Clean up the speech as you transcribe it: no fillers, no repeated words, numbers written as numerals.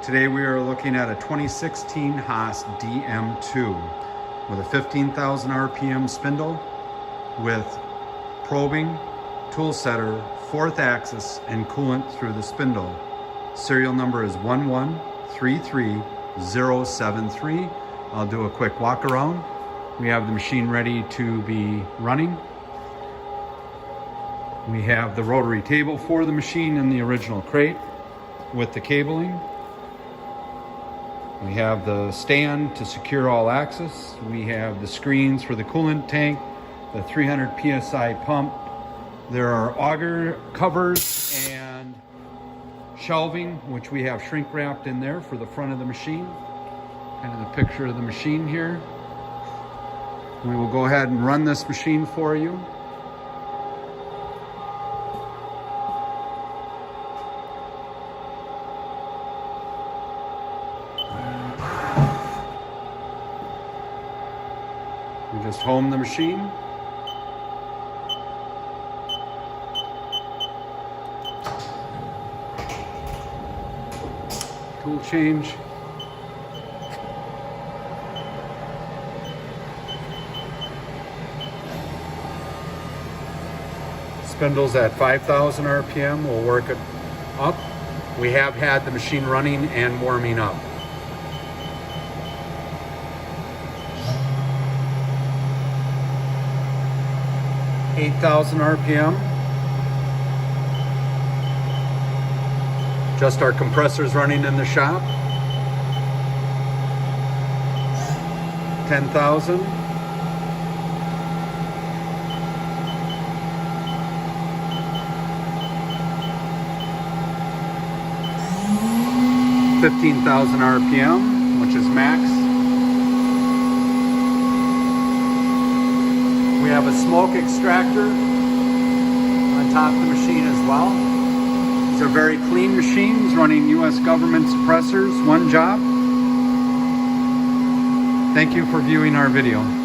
Today we are looking at a 2016 Haas DM-2 with a 15,000 RPM spindle with probing, tool setter, 4th axis, and coolant through the spindle. Serial number is 1133073. I'll do a quick walk around. We have the machine ready to be running. We have the rotary table for the machine in the original crate with the cabling. We have the stand to secure all access. We have the screens for the coolant tank, the 300 PSI pump. There are auger covers and shelving, which we have shrink wrapped in there for the front of the machine. Kind of the picture of the machine here. We will go ahead and run this machine for you. We just home the machine. Tool change. Spindles at 5,000 RPM. We'll work it up. We have had the machine running and warming up. $8,000 RPM. Just our compressors running in the shop. 10,000. 15,000 RPM, which is max. We have a smoke extractor on top of the machine as well. These are very clean machines running US government suppressors, one job. Thank you for viewing our video.